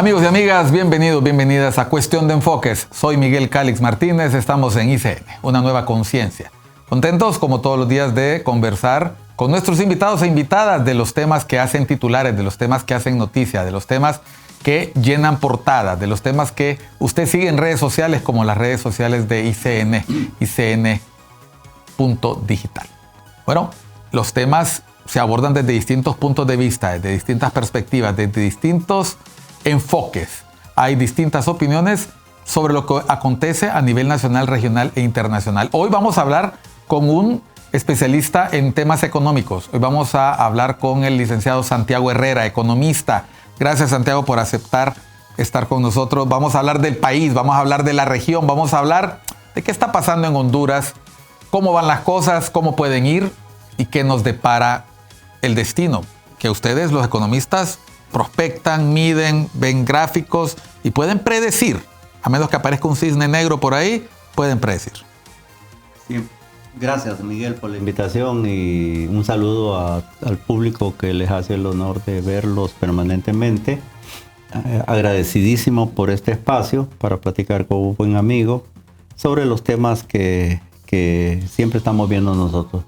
Amigos y amigas, bienvenidos, bienvenidas a Cuestión de Enfoques. Soy Miguel Calix Martínez, estamos en ICN, una nueva conciencia. Contentos, como todos los días, de conversar con nuestros invitados e invitadas de los temas que hacen titulares, de los temas que hacen noticia, de los temas que llenan portadas, de los temas que usted sigue en redes sociales como las redes sociales de ICN, ICN.digital. Bueno, los temas se abordan desde distintos puntos de vista, desde distintas perspectivas, desde distintos enfoques. Hay distintas opiniones sobre lo que acontece a nivel nacional, regional e internacional. Hoy vamos a hablar con un especialista en temas económicos. Hoy vamos a hablar con el licenciado Santiago Herrera, economista. Gracias, Santiago, por aceptar estar con nosotros. Vamos a hablar del país, vamos a hablar de la región, vamos a hablar de qué está pasando en Honduras, cómo van las cosas, cómo pueden ir y qué nos depara el destino, que ustedes, los economistas, prospectan, miden, ven gráficos y pueden predecir. A menos que aparezca un cisne negro por ahí, pueden predecir. Sí. Gracias, Miguel, por la invitación y un saludo al público que les hace el honor de verlos permanentemente. Agradecidísimo por este espacio para platicar con un buen amigo sobre los temas que siempre estamos viendo nosotros.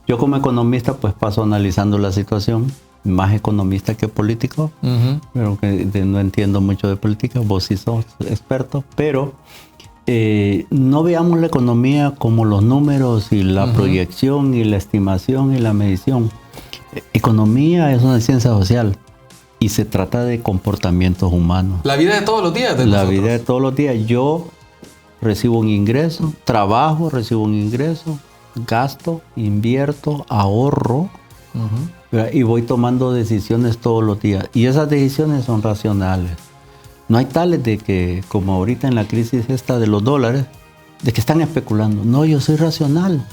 Yo como economista pues paso analizando la situación, más economista que político, pero que no entiendo mucho de política, vos sí sos experto, pero no veamos la economía como los números y la proyección y la estimación y la medición. Economía es una ciencia social y se trata de comportamientos humanos. La vida de todos los días de nosotros. La vida de todos los días. Yo recibo un ingreso, trabajo, recibo un ingreso, gasto, invierto, ahorro, y voy tomando decisiones todos los días. Y esas decisiones son racionales. No hay tales de que, como ahorita en la crisis esta de los dólares, de que están especulando. No, yo soy racional.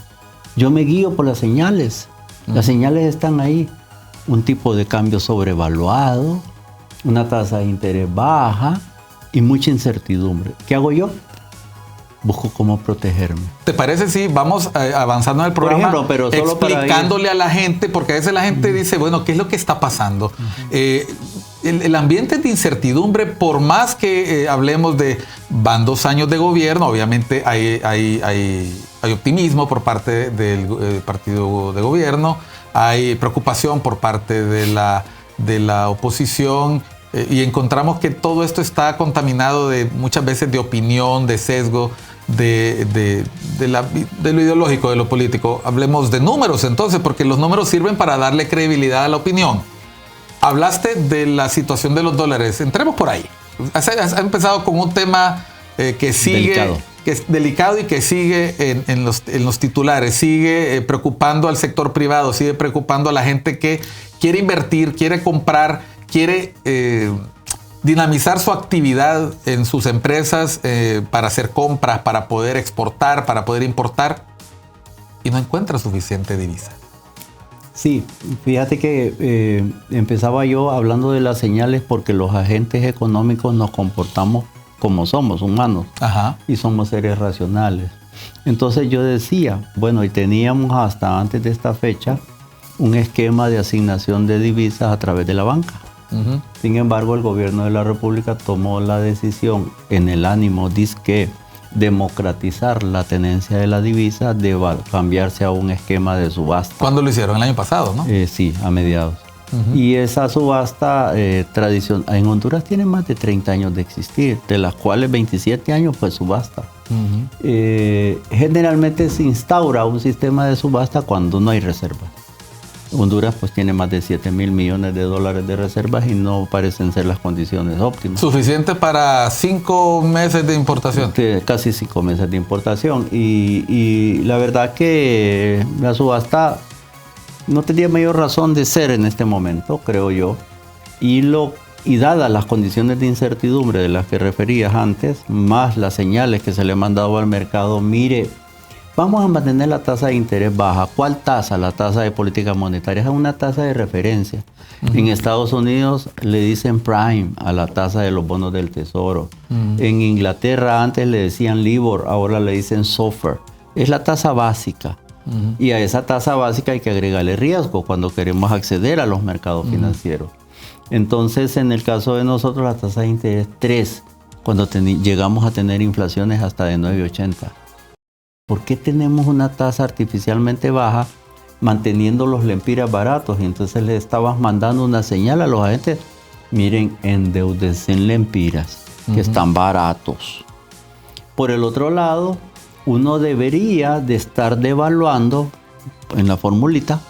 Yo me guío por las señales. Las señales están ahí. Un tipo de cambio sobrevaluado, una tasa de interés baja y mucha incertidumbre. ¿Qué hago yo? Busco cómo protegerme. ¿Te parece si vamos avanzando en el programa? Por ejemplo, pero solo explicándole a la gente, porque a veces la gente dice, bueno, ¿qué es lo que está pasando? El ambiente de incertidumbre, por más que hablemos de van 2 años de gobierno, obviamente hay optimismo por parte del partido de gobierno, hay preocupación por parte de la oposición, y encontramos que todo esto está contaminado muchas veces de opinión, de sesgo, de lo ideológico, de lo político. Hablemos de números entonces, porque los números sirven para darle credibilidad a la opinión. Hablaste de la situación de los dólares. Entremos por ahí. Has empezado con un tema que sigue, que es delicado y que sigue en los titulares, sigue preocupando al sector privado, sigue preocupando a la gente que quiere invertir, quiere comprar, quiere dinamizar su actividad en sus empresas para hacer compras, para poder exportar, para poder importar, y no encuentra suficiente divisa. Sí, fíjate que empezaba yo hablando de las señales porque los agentes económicos nos comportamos como somos, humanos, y somos seres racionales. Entonces yo decía, bueno, y teníamos hasta antes de esta fecha un esquema de asignación de divisas a través de la banca. Sin embargo, el gobierno de la República tomó la decisión en el ánimo disque democratizar la tenencia de la divisa, de cambiarse a un esquema de subasta. ¿Cuándo lo hicieron? El año pasado, ¿no? Sí, a mediados. Y esa subasta tradicional en Honduras tiene más de 30 años de existir, de las cuales 27 años fue subasta. Generalmente se instaura un sistema de subasta cuando no hay reservas. Honduras pues tiene más de 7,000 millones de dólares de reservas y no parecen ser las condiciones óptimas. ¿Suficiente para 5 meses de importación? Casi 5 meses de importación. Y la verdad que la subasta no tenía mayor razón de ser en este momento, creo yo. Y dadas las condiciones de incertidumbre de las que referías antes, más las señales que se le han mandado al mercado, mire, vamos a mantener la tasa de interés baja. ¿Cuál tasa? La tasa de política monetaria. Es una tasa de referencia. En Estados Unidos le dicen prime a la tasa de los bonos del tesoro. En Inglaterra antes le decían LIBOR, ahora le dicen SOFR. Es la tasa básica. Y a esa tasa básica hay que agregarle riesgo cuando queremos acceder a los mercados financieros. Entonces, en el caso de nosotros, la tasa de interés 3, cuando llegamos a tener inflaciones hasta de 9,80. ¿Por qué tenemos una tasa artificialmente baja manteniendo los lempiras baratos? Y entonces le estabas mandando una señal a los agentes: miren, endeudense en lempiras, que están baratos. Por el otro lado, uno debería de estar devaluando en la formulita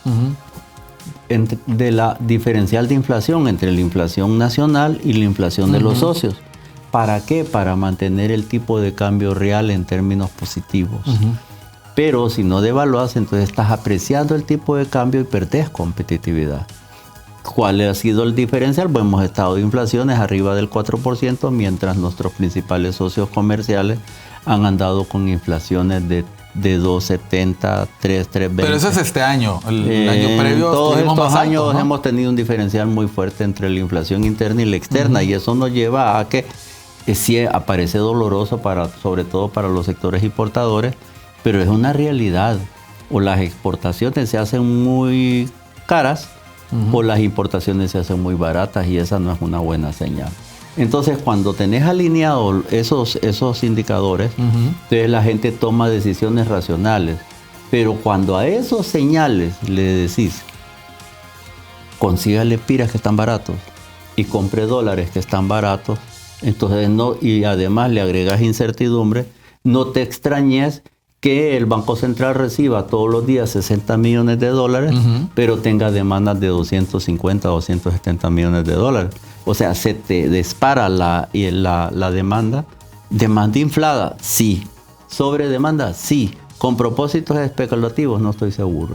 de la diferencial de inflación entre la inflación nacional y la inflación de los socios. ¿Para qué? Para mantener el tipo de cambio real en términos positivos. Pero si no devaluas, entonces estás apreciando el tipo de cambio y perdés competitividad. ¿Cuál ha sido el diferencial? Pues hemos estado de inflaciones arriba del 4%, mientras nuestros principales socios comerciales han andado con inflaciones de 2,70, 3,20. Pero eso es este año. El año previo todos estos más años alto, ¿no? hemos tenido un diferencial muy fuerte entre la inflación interna y la externa, y eso nos lleva a que sí aparece doloroso sobre todo para los sectores importadores, pero es una realidad. O las exportaciones se hacen muy caras o las importaciones se hacen muy baratas, y esa no es una buena señal. Entonces, cuando tenés alineados esos indicadores, entonces la gente toma decisiones racionales. Pero cuando a esos señales le decís: consiga lempiras que están baratos y compre dólares que están baratos, entonces y además le agregas incertidumbre, no te extrañes que el Banco Central reciba todos los días 60 millones de dólares, pero tenga demandas de 250 o 270 millones de dólares. O sea, se te dispara la demanda. ¿Demanda inflada? Sí. ¿Sobre demanda? Sí. ¿Con propósitos especulativos? No estoy seguro.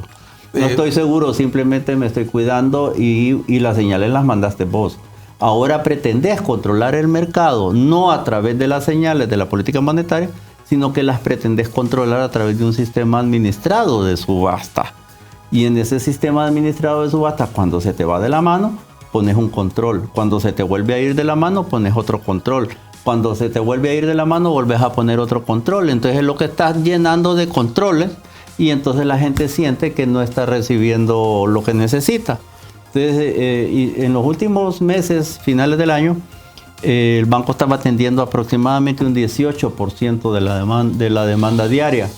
No estoy seguro, simplemente me estoy cuidando y las señales las mandaste vos. Ahora pretendés controlar el mercado, no a través de las señales de la política monetaria, sino que las pretendés controlar a través de un sistema administrado de subasta. Y en ese sistema administrado de subasta, cuando se te va de la mano, pones un control. Cuando se te vuelve a ir de la mano, pones otro control. Cuando se te vuelve a ir de la mano, volvés a poner otro control. Entonces es lo que estás llenando de controles, y entonces la gente siente que no está recibiendo lo que necesita. Entonces, y en los últimos meses, finales del año, el banco estaba atendiendo aproximadamente un 18% de la demanda diaria.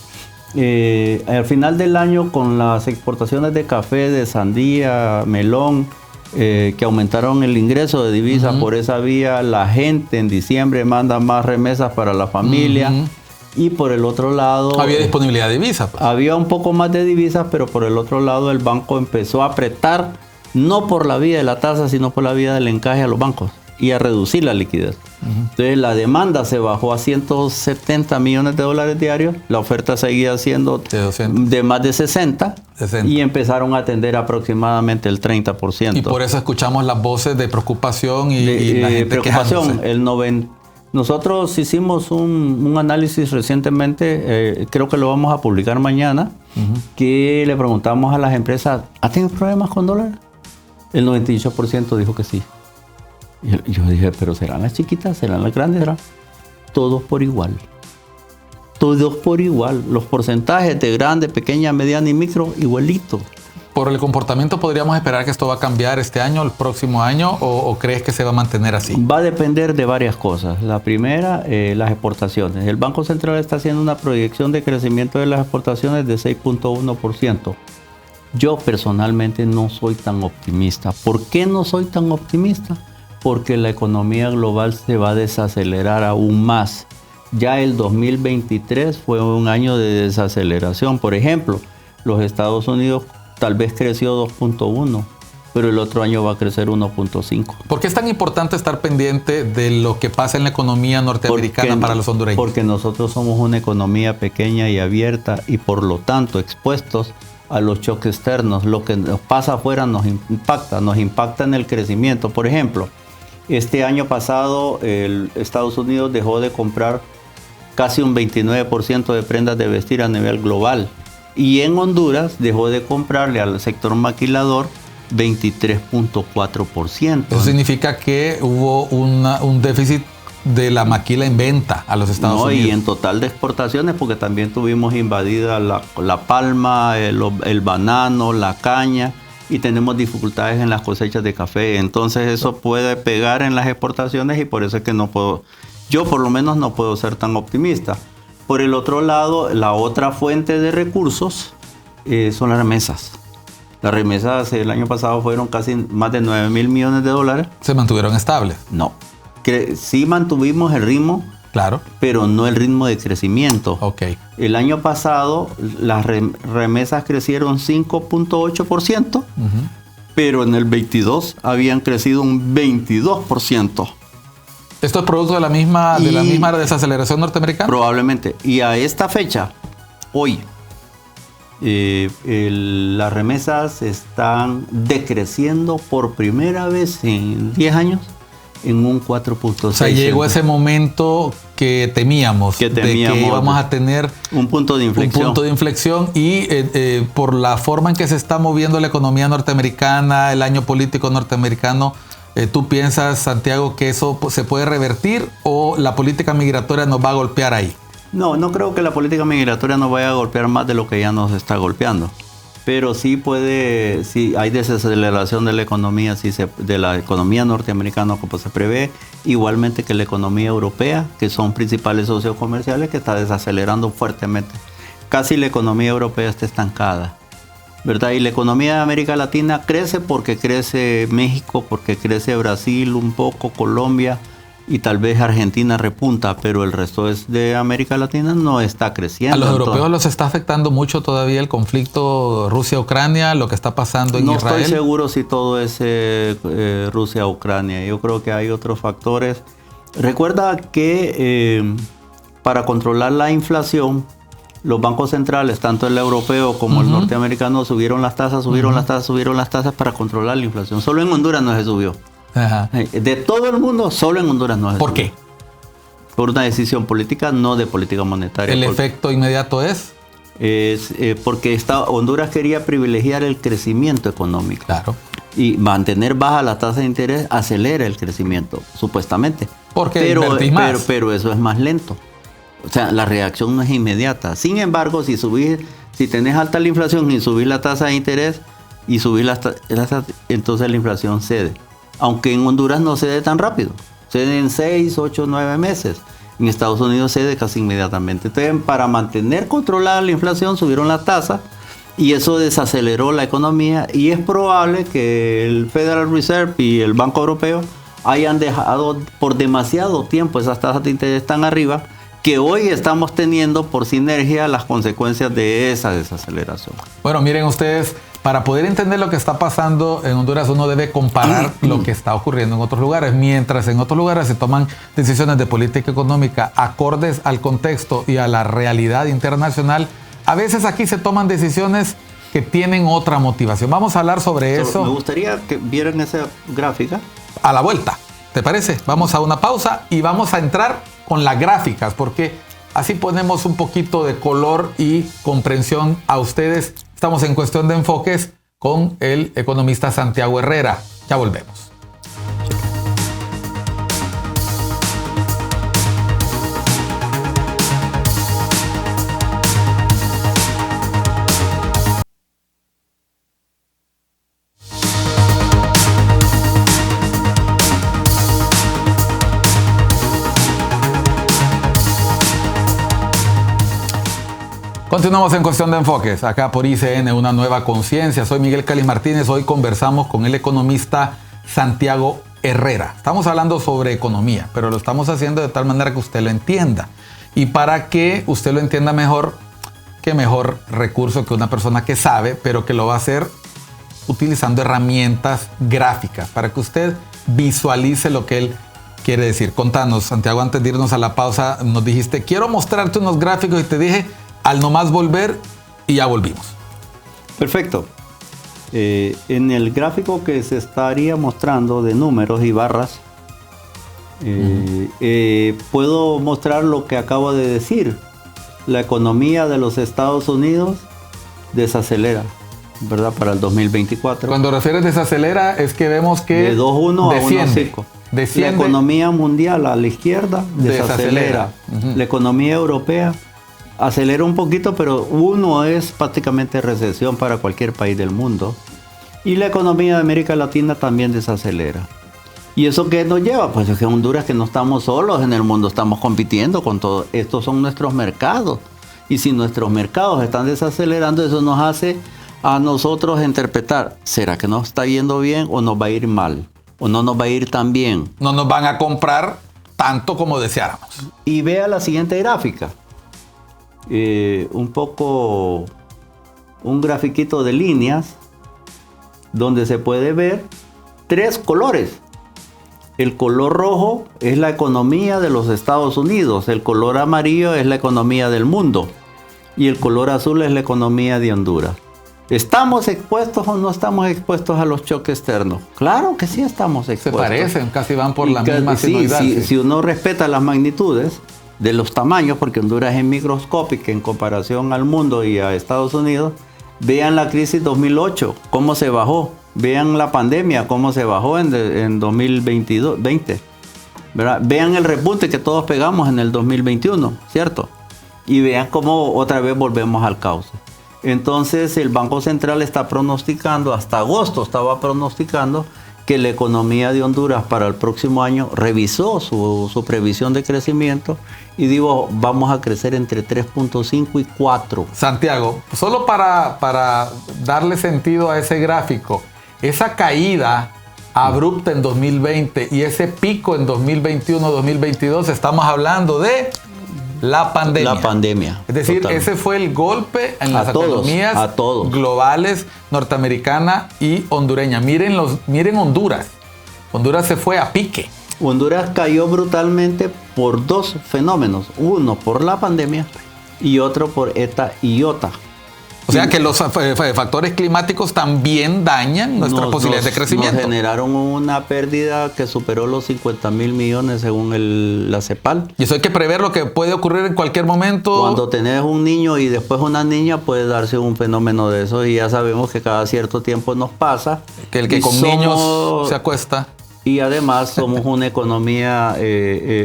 Al final del año, con las exportaciones de café, de sandía, melón, que aumentaron el ingreso de divisas por esa vía, la gente en diciembre manda más remesas para la familia. Y por el otro lado... Había disponibilidad de divisas. Pues. Había un poco más de divisas, pero por el otro lado el banco empezó a apretar, no por la vía de la tasa, sino por la vía del encaje a los bancos y a reducir la liquidez. Entonces la demanda se bajó a 170 millones de dólares diarios, la oferta seguía siendo de más de 60, y empezaron a atender aproximadamente el 30%. Y por eso escuchamos las voces de preocupación y la gente preocupación. Nosotros hicimos un análisis recientemente, creo que lo vamos a publicar mañana, que le preguntamos a las empresas: ¿ha tenido problemas con dólares? El 98% dijo que sí. Y yo dije: ¿pero serán las chiquitas? ¿Serán las grandes? ¿Serán? Todos por igual. Todos por igual. Los porcentajes de grande, pequeña, mediana y micro, igualitos. ¿Por el comportamiento podríamos esperar que esto va a cambiar este año, el próximo año, o crees que se va a mantener así? Va a depender de varias cosas. La primera, las exportaciones. El Banco Central está haciendo una proyección de crecimiento de las exportaciones de 6.1%. Yo personalmente no soy tan optimista. ¿Por qué no soy tan optimista? Porque la economía global se va a desacelerar aún más. Ya el 2023 fue un año de desaceleración. Por ejemplo, los Estados Unidos tal vez creció 2.1, pero el otro año va a crecer 1.5. ¿Por qué es tan importante estar pendiente de lo que pasa en la economía norteamericana para los hondureños? Porque nosotros somos una economía pequeña y abierta, y por lo tanto expuestos a los choques externos. Lo que nos pasa afuera nos impacta en el crecimiento. Por ejemplo, este año pasado Estados Unidos dejó de comprar casi un 29% de prendas de vestir a nivel global. Y en Honduras dejó de comprarle al sector maquilador 23.4%. Eso significa que hubo un déficit de la maquila en venta a los Estados Unidos. Y en total de exportaciones, porque también tuvimos invadida la palma, el banano, la caña. y tenemos dificultades en las cosechas de café. Entonces eso puede pegar en las exportaciones y por eso es que no puedo, yo por lo menos no puedo ser tan optimista. Por el otro lado, la otra fuente de recursos son las remesas. Las remesas el año pasado fueron casi más de 9.000 millones de dólares. ¿Se mantuvieron estables? No. Sí mantuvimos el ritmo, claro, pero no el ritmo de crecimiento. Okay. El año pasado las remesas crecieron 5.8%, pero en el 22 habían crecido un 22%. ¿Esto es producto de la misma desaceleración norteamericana? Probablemente. Y a esta fecha, hoy, las remesas están decreciendo por primera vez en 10 años en un 4.6%. O sea, llegó ese momento que temíamos de que íbamos a tener un punto de inflexión y por la forma en que se está moviendo la economía norteamericana, el año político norteamericano, ¿tú piensas, Santiago, que eso se puede revertir o la política migratoria nos va a golpear ahí? No creo que la política migratoria nos vaya a golpear más de lo que ya nos está golpeando. Pero sí hay desaceleración de la economía, de la economía norteamericana como se prevé, igualmente que la economía europea, que son principales socios comerciales, que está desacelerando fuertemente. Casi la economía europea está estancada, ¿verdad? Y la economía de América Latina crece porque crece México, porque crece Brasil un poco, Colombia, y tal vez Argentina repunta, pero el resto de América Latina no está creciendo. ¿A los europeos los está afectando mucho todavía el conflicto Rusia-Ucrania, lo que está pasando en Israel? No estoy seguro si todo es Rusia-Ucrania. Yo creo que hay otros factores. Recuerda que para controlar la inflación, los bancos centrales, tanto el europeo como el norteamericano, subieron las tasas para controlar la inflación. Solo en Honduras no se subió. Ajá. De todo el mundo, solo en Honduras no es. ¿Por qué? Por una decisión política, no de política monetaria. ¿El efecto inmediato es? Porque Honduras quería privilegiar el crecimiento económico. Claro. Y mantener baja la tasa de interés acelera el crecimiento, supuestamente. Pero eso es más lento. O sea, la reacción no es inmediata. Sin embargo, si tenés alta la inflación y subís la tasa de interés y subís entonces la inflación cede. Aunque en Honduras no cede tan rápido, cede en 6, 8, 9 meses. En Estados Unidos cede casi inmediatamente. Entonces, para mantener controlada la inflación, subieron la tasa y eso desaceleró la economía. Y es probable que el Federal Reserve y el Banco Europeo hayan dejado por demasiado tiempo esas tasas de interés tan arriba, que hoy estamos teniendo por sinergia las consecuencias de esa desaceleración. Bueno, miren ustedes, para poder entender lo que está pasando en Honduras, uno debe comparar lo que está ocurriendo en otros lugares. Mientras en otros lugares se toman decisiones de política económica acordes al contexto y a la realidad internacional, a veces aquí se toman decisiones que tienen otra motivación. Vamos a hablar sobre eso. Me gustaría que vieran esa gráfica. A la vuelta, ¿te parece? Vamos a una pausa y vamos a entrar con las gráficas, porque así ponemos un poquito de color y comprensión a ustedes. Estamos en Cuestión de Enfoques con el economista Santiago Herrera. Ya volvemos. Continuamos en Cuestión de Enfoques, acá por ICN, Una Nueva Conciencia. Soy Miguel Calis Martínez. Hoy conversamos con el economista Santiago Herrera. Estamos hablando sobre economía, pero lo estamos haciendo de tal manera que usted lo entienda. Y para que usted lo entienda mejor, qué mejor recurso que una persona que sabe, pero que lo va a hacer utilizando herramientas gráficas para que usted visualice lo que él quiere decir. Contanos, Santiago, antes de irnos a la pausa, nos dijiste, quiero mostrarte unos gráficos, y te dije, al nomás volver, y ya volvimos. Perfecto. En el gráfico que se estaría mostrando de números y barras, puedo mostrar lo que acabo de decir. La economía de los Estados Unidos desacelera, ¿verdad? Para el 2024. Cuando refieres desacelera, es que vemos que de 2.1 a 1.5. La economía mundial a la izquierda desacelera. La economía europea acelera un poquito, pero 1 es prácticamente recesión para cualquier país del mundo. Y la economía de América Latina también desacelera. ¿Y eso qué nos lleva? Pues es que Honduras, que no estamos solos en el mundo, estamos compitiendo con todo. Estos son nuestros mercados. Y si nuestros mercados están desacelerando, eso nos hace a nosotros interpretar, ¿será que nos está yendo bien o nos va a ir mal? ¿O no nos va a ir tan bien? No nos van a comprar tanto como deseáramos. Y vea la siguiente gráfica. Un grafiquito de líneas donde se puede ver 3 colores. El color rojo es la economía de los Estados Unidos, el color amarillo es la economía del mundo y el color azul es la economía de Honduras. ¿Estamos expuestos o no estamos expuestos a los choques externos? Claro que sí estamos expuestos. Se parecen, casi van por la misma sinoidad. Si uno respeta las magnitudes de los tamaños, porque Honduras es microscópica en comparación al mundo y a Estados Unidos, vean la crisis 2008, cómo se bajó. Vean la pandemia, cómo se bajó en 2020. ¿Verdad? Vean el repunte que todos pegamos en el 2021, ¿cierto? Y vean cómo otra vez volvemos al caos. Entonces el Banco Central está pronosticando, hasta agosto estaba pronosticando, que la economía de Honduras para el próximo año revisó su previsión de crecimiento y digo, vamos a crecer entre 3.5 y 4. Santiago, solo para darle sentido a ese gráfico, esa caída abrupta en 2020 y ese pico en 2021-2022, estamos hablando de la pandemia. La pandemia. Es decir, totalmente. ese fue el golpe en las economías globales, norteamericana y hondureña. Miren Honduras. Honduras se fue a pique. Honduras cayó brutalmente por 2 fenómenos. Uno por la pandemia y otro por ETA y IOTA. O sea que los factores climáticos también dañan nuestras posibilidades de crecimiento. Nos generaron una pérdida que superó los 50,000 millones según la CEPAL. Y eso hay que prever lo que puede ocurrir en cualquier momento. Cuando tenés un niño y después una niña puede darse un fenómeno de eso y ya sabemos que cada cierto tiempo nos pasa. Que el que con niños se acuesta. Y además somos una economía,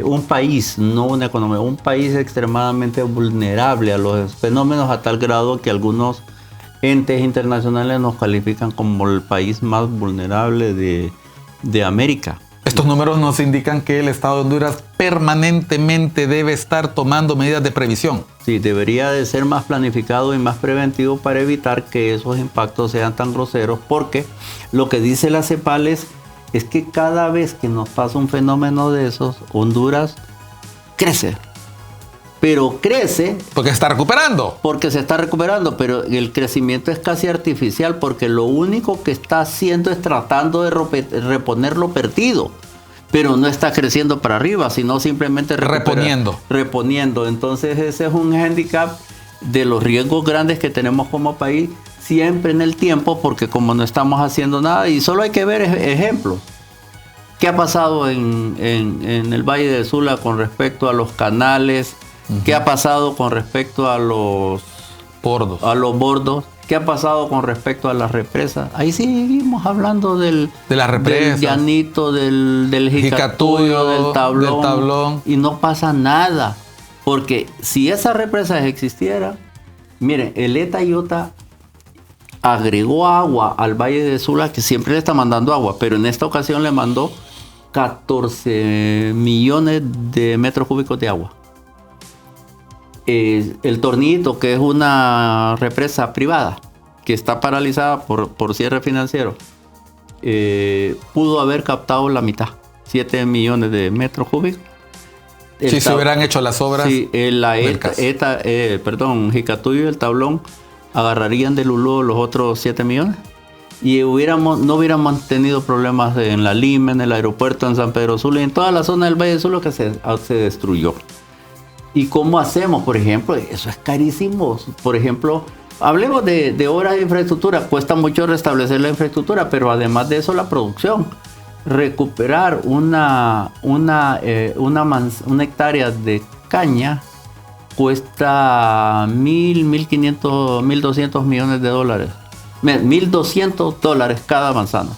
un país, no una economía, un país extremadamente vulnerable a los fenómenos a tal grado que algunos entes internacionales nos califican como el país más vulnerable de América. Estos números nos indican que el Estado de Honduras permanentemente debe estar tomando medidas de previsión. Sí, debería de ser más planificado y más preventivo para evitar que esos impactos sean tan groseros, porque lo que dice la CEPAL es que cada vez que nos pasa un fenómeno de esos, Honduras crece. Pero crece... Porque se está recuperando. Porque se está recuperando, pero el crecimiento es casi artificial porque lo único que está haciendo es tratando de reponer lo perdido. Pero no está creciendo para arriba, sino simplemente reponiendo. Entonces ese es un hándicap de los riesgos grandes que tenemos como país siempre en el tiempo, porque como no estamos haciendo nada, y solo hay que ver ejemplos. ¿Qué ha pasado en el Valle de Sula con respecto a los canales? ¿Qué ha pasado con respecto a los bordos? ¿Qué ha pasado con respecto a las represas? Ahí seguimos hablando de las represas, del llanito, del Jicatuyo, del tablón, y no pasa nada. Porque si esas represas existieran, miren, el ETA y IOTA agregó agua al Valle de Sula, que siempre le está mandando agua, pero en esta ocasión le mandó 14 millones de metros cúbicos de agua. El Tornillito, que es una represa privada que está paralizada por cierre financiero, pudo haber captado la mitad, 7 millones de metros cúbicos. Si se hubieran hecho las obras. Sí, Jicatuyo y el tablón agarrarían del Lulú los otros 7 millones y no hubiéramos tenido problemas en la Lima, en el aeropuerto, en San Pedro Sula y en toda la zona del Valle de Sula que se destruyó. ¿Y cómo hacemos? Por ejemplo, eso es carísimo. Por ejemplo, hablemos de obras de infraestructura. Cuesta mucho restablecer la infraestructura, pero además de eso la producción. Recuperar una hectárea de caña cuesta $1,500, $1,200 millones de dólares. $1,200 cada manzana.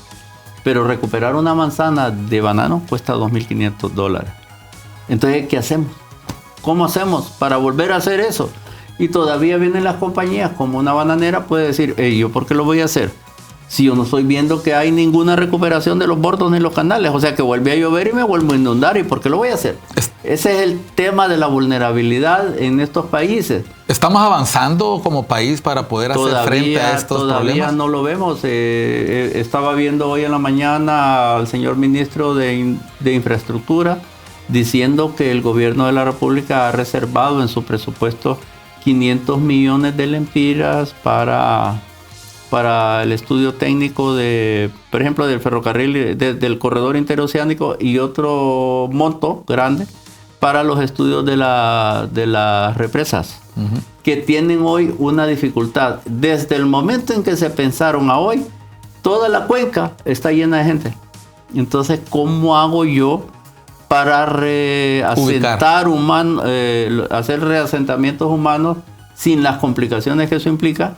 Pero recuperar una manzana de banano cuesta $2,500. Entonces, ¿qué hacemos? ¿Cómo hacemos para volver a hacer eso? Y todavía vienen las compañías, como una bananera puede decir, ¿yo por qué lo voy a hacer? Si yo no estoy viendo que hay ninguna recuperación de los bordos ni los canales, o sea que vuelve a llover y me vuelvo a inundar, ¿y por qué lo voy a hacer? Ese es el tema de la vulnerabilidad en estos países. ¿Estamos avanzando como país para poder hacer frente a estos problemas? Todavía no lo vemos. Estaba viendo hoy en la mañana al señor ministro de Infraestructura diciendo que el gobierno de la República ha reservado en su presupuesto 500 millones de lempiras para el estudio técnico por ejemplo, del ferrocarril, del corredor interoceánico, y otro monto grande para los estudios de las represas, que tienen hoy una dificultad. Desde el momento en que se pensaron a hoy, toda la cuenca está llena de gente. Entonces, ¿cómo hago yo para hacer reasentamientos humanos sin las complicaciones que eso implica,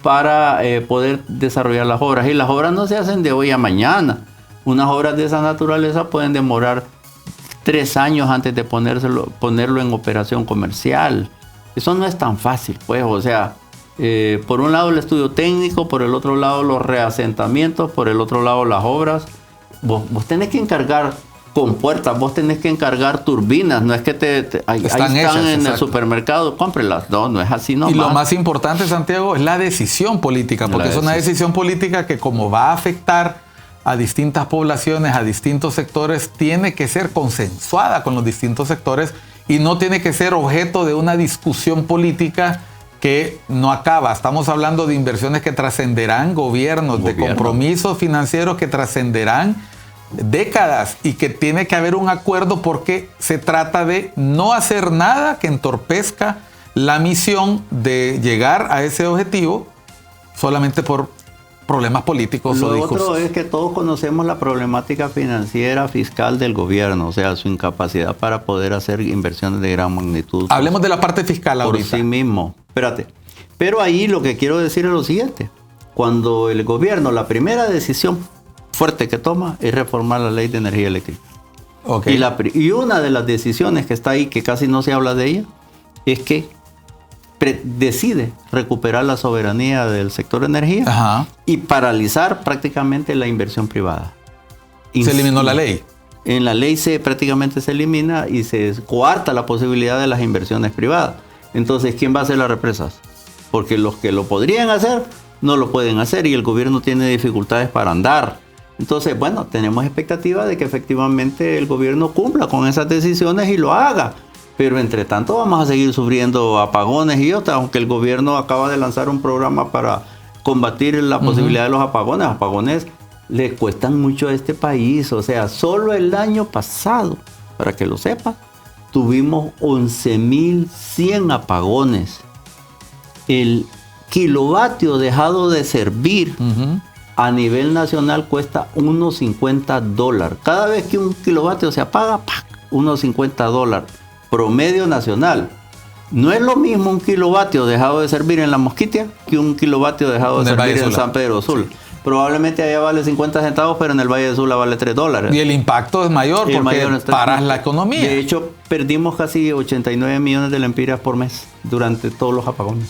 para poder desarrollar las obras? Y las obras no se hacen de hoy a mañana. Unas obras de esa naturaleza pueden demorar 3 años antes de ponerlo en operación comercial. Eso no es tan fácil, pues. O sea, por un lado el estudio técnico, por el otro lado los reasentamientos, por el otro lado las obras. Vos tenés que encargar compuertas, vos tenés que encargar turbinas, no es que ahí están hechas, en el supermercado, cómprelas. No es así nomás. Y lo más importante, Santiago, es la decisión política, porque es una decisión política que, como va a afectar a distintas poblaciones, a distintos sectores, tiene que ser consensuada con los distintos sectores y no tiene que ser objeto de una discusión política que no acaba. Estamos hablando de inversiones que trascenderán gobiernos, de compromisos financieros que trascenderán décadas, y que tiene que haber un acuerdo, porque se trata de no hacer nada que entorpezca la misión de llegar a ese objetivo solamente por problemas políticos o discursos. Lo otro es que todos conocemos la problemática financiera, fiscal del gobierno, o sea, su incapacidad para poder hacer inversiones de gran magnitud. Hablemos de la parte fiscal ahorita. Por sí mismo. Espérate. Pero ahí lo que quiero decir es lo siguiente. Cuando el gobierno, la primera decisión fuerte que toma es reformar la ley de energía eléctrica. Okay. Y una de las decisiones que está ahí, que casi no se habla de ella, es que decide recuperar la soberanía del sector energía y paralizar prácticamente la inversión privada. Se eliminó la ley. En la ley prácticamente se elimina y se coarta la posibilidad de las inversiones privadas. Entonces, ¿quién va a hacer las represas? Porque los que lo podrían hacer no lo pueden hacer, y el gobierno tiene dificultades para andar. Entonces, bueno, tenemos expectativa de que efectivamente el gobierno cumpla con esas decisiones y lo haga. Pero entre tanto vamos a seguir sufriendo apagones y otras, aunque el gobierno acaba de lanzar un programa para combatir la posibilidad de los apagones. Apagones le cuestan mucho a este país. O sea, solo el año pasado, para que lo sepa, tuvimos 11.100 apagones. El kilovatio dejado de servir a nivel nacional cuesta $1.50. Cada vez que un kilovatio se apaga, $1.50. Promedio nacional. No es lo mismo un kilovatio dejado de servir en La Mosquitia que un kilovatio dejado de servir en San Pedro Sula. Sí. Probablemente allá vale 50 centavos, pero en el Valle de Sula vale $3. Y el impacto es mayor porque paras la economía. De hecho, perdimos casi 89 millones de lempiras por mes durante todos los apagones.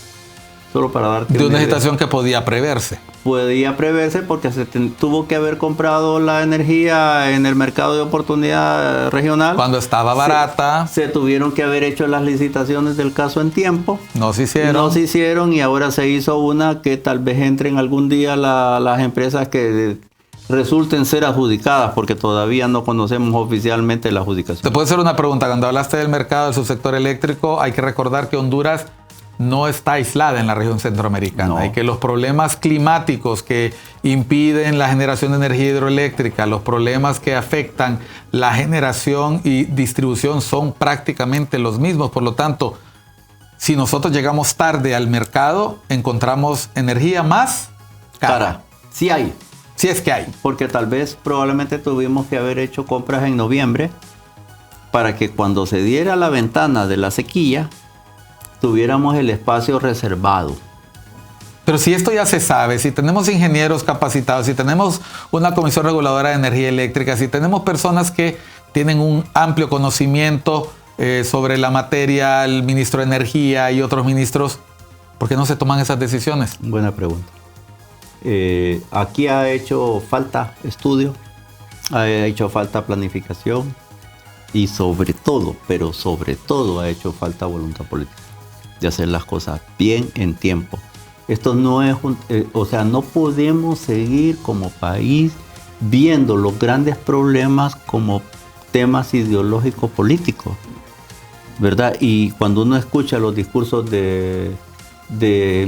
Solo para darte de una situación que podía preverse. Podía preverse porque se tuvo que haber comprado la energía en el mercado de oportunidad regional. Cuando estaba barata. Se tuvieron que haber hecho las licitaciones del caso en tiempo. No se hicieron. No se hicieron, y ahora se hizo una que tal vez entren algún día las empresas que resulten ser adjudicadas, porque todavía no conocemos oficialmente la adjudicación. Te puedo hacer una pregunta. Cuando hablaste del mercado del subsector eléctrico, hay que recordar que Honduras no está aislada en la región centroamericana, y que los problemas climáticos que impiden la generación de energía hidroeléctrica, los problemas que afectan la generación y distribución son prácticamente los mismos. Por lo tanto, si nosotros llegamos tarde al mercado, encontramos energía más cara. Sí hay. Sí es que hay. Porque tal vez probablemente tuvimos que haber hecho compras en noviembre para que cuando se diera la ventana de la sequía, tuviéramos el espacio reservado. Pero si esto ya se sabe, si tenemos ingenieros capacitados, si tenemos una comisión reguladora de energía eléctrica, si tenemos personas que tienen un amplio conocimiento sobre la materia, el ministro de Energía y otros ministros, ¿por qué no se toman esas decisiones? Buena pregunta. Aquí ha hecho falta estudio, ha hecho falta planificación y sobre todo, pero sobre todo ha hecho falta voluntad política de hacer las cosas bien en tiempo. Esto no es no podemos seguir como país viendo los grandes problemas como temas ideológicos políticos, ¿verdad? Y cuando uno escucha los discursos de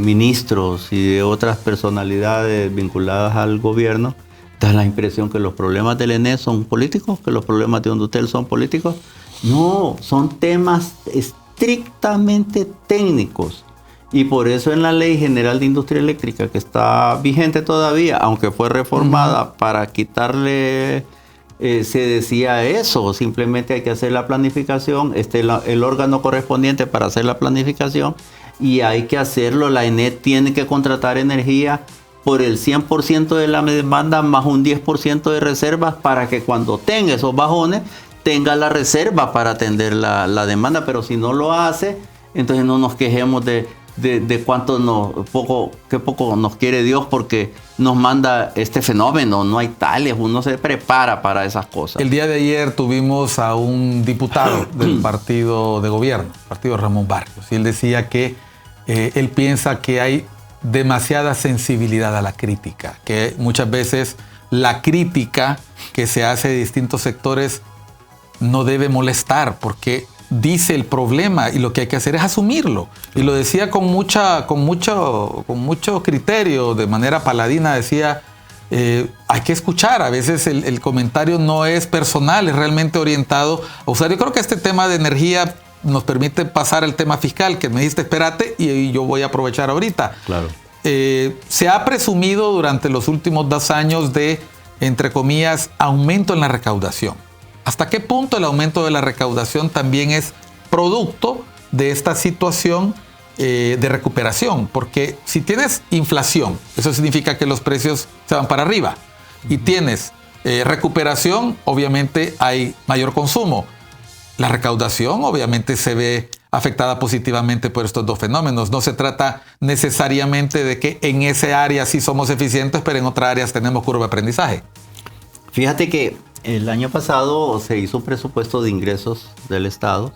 ministros y de otras personalidades vinculadas al gobierno, da la impresión que los problemas del ENE son políticos, que los problemas de Hondutel son políticos. No, son temas estrictamente técnicos. Y por eso en la Ley General de Industria Eléctrica, que está vigente todavía, aunque fue reformada para quitarle, se decía eso, simplemente hay que hacer la planificación, el órgano correspondiente para hacer la planificación, y hay que hacerlo. La ENET tiene que contratar energía por el 100% de la demanda más un 10% de reservas para que cuando tenga esos bajones, tenga la reserva para atender la demanda. Pero si no lo hace, entonces no nos quejemos de qué poco nos quiere Dios porque nos manda este fenómeno. No hay tales, uno se prepara para esas cosas. El día de ayer tuvimos a un diputado del partido de gobierno, partido Ramón Barrios, y él decía que él piensa que hay demasiada sensibilidad a la crítica, que muchas veces la crítica que se hace de distintos sectores no debe molestar porque dice el problema y lo que hay que hacer es asumirlo. Y lo decía con mucho criterio, de manera paladina, decía, hay que escuchar. A veces el comentario no es personal, es realmente orientado a usar. Yo creo que este tema de energía nos permite pasar al tema fiscal, que me dijiste, espérate, y yo voy a aprovechar ahorita. Claro. Se ha presumido durante los últimos 2 años de, entre comillas, aumento en la recaudación. ¿Hasta qué punto el aumento de la recaudación también es producto de esta situación de recuperación? Porque si tienes inflación, eso significa que los precios se van para arriba. Y tienes recuperación, obviamente hay mayor consumo. La recaudación obviamente se ve afectada positivamente por estos dos fenómenos. No se trata necesariamente de que en ese área sí somos eficientes, pero en otras áreas tenemos curva de aprendizaje. Fíjate que el año pasado se hizo un presupuesto de ingresos del Estado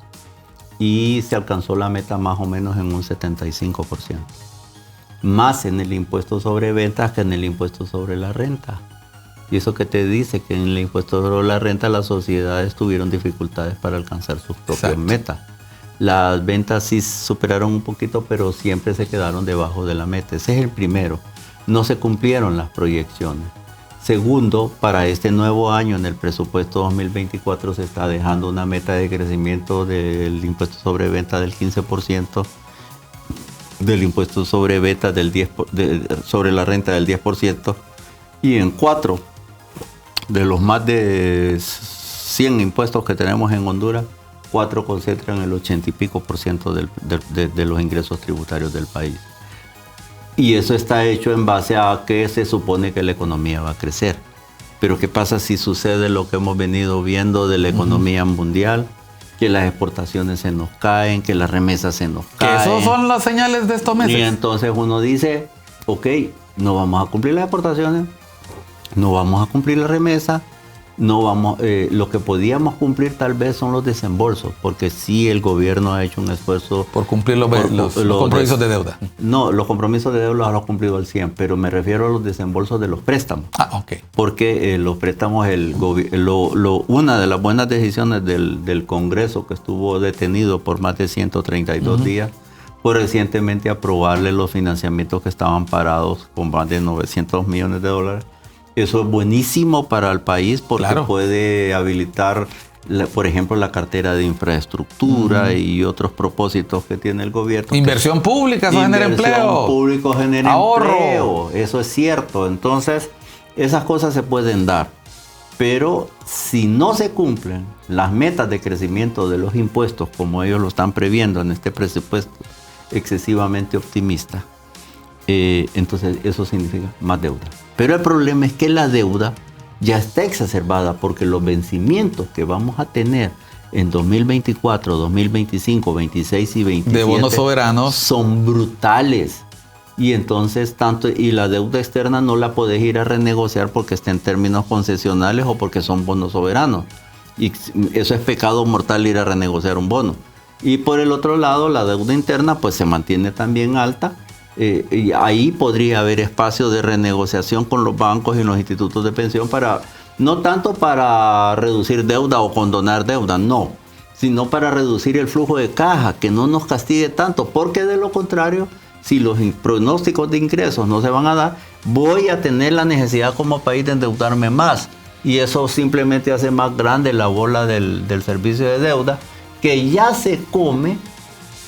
y se alcanzó la meta más o menos en un 75%. Más en el impuesto sobre ventas que en el impuesto sobre la renta. Y eso que te dice que en el impuesto sobre la renta las sociedades tuvieron dificultades para alcanzar sus propias metas. Las ventas sí superaron un poquito, pero siempre se quedaron debajo de la meta. Ese es el primero. No se cumplieron las proyecciones. Segundo, para este nuevo año en el presupuesto 2024 se está dejando una meta de crecimiento del impuesto sobre venta del 15%, del impuesto sobre venta del 10%, sobre la renta del 10%, y en 4 de los más de 100 impuestos que tenemos en Honduras, 4 concentran el 80 y pico % de los ingresos tributarios del país. Y eso está hecho en base a que se supone que la economía va a crecer. Pero ¿qué pasa si sucede lo que hemos venido viendo de la economía mundial? Que las exportaciones se nos caen, que las remesas se nos caen. Que esas son las señales de estos meses. Y entonces uno dice, ok, no vamos a cumplir las exportaciones, no vamos a cumplir la remesa, no vamos, lo que podíamos cumplir tal vez son los desembolsos, porque sí el gobierno ha hecho un esfuerzo por cumplir los compromisos de deuda. No, los compromisos de deuda los ha cumplido al 100, pero me refiero a los desembolsos de los préstamos. Ah, ok. Porque los préstamos, una de las buenas decisiones del Congreso, que estuvo detenido por más de 132 días, fue recientemente aprobarle los financiamientos que estaban parados con más de 900 millones de dólares. Eso es buenísimo para el país porque puede habilitar, por ejemplo, la cartera de infraestructura y otros propósitos que tiene el gobierno. Inversión pública, eso genera empleo. Inversión pública genera ahorro. Empleo, eso es cierto. Entonces, esas cosas se pueden dar. Pero si no se cumplen las metas de crecimiento de los impuestos, como ellos lo están previendo en este presupuesto excesivamente optimista, entonces eso significa más deuda. Pero el problema es que la deuda ya está exacerbada porque los vencimientos que vamos a tener en 2024, 2025, 26 y 27 de bonos soberanos son brutales. y entonces y la deuda externa no la puedes ir a renegociar porque está en términos concesionales o porque son bonos soberanos. Y eso es pecado mortal, ir a renegociar un bono. Y por el otro lado, la deuda interna pues se mantiene también alta. Y ahí podría haber espacio de renegociación con los bancos y los institutos de pensión no tanto para reducir deuda o condonar deuda, no, sino para reducir el flujo de caja, que no nos castigue tanto, porque de lo contrario, si los pronósticos de ingresos no se van a dar, voy a tener la necesidad como país de endeudarme más. Y eso simplemente hace más grande la bola del servicio de deuda, que ya se come,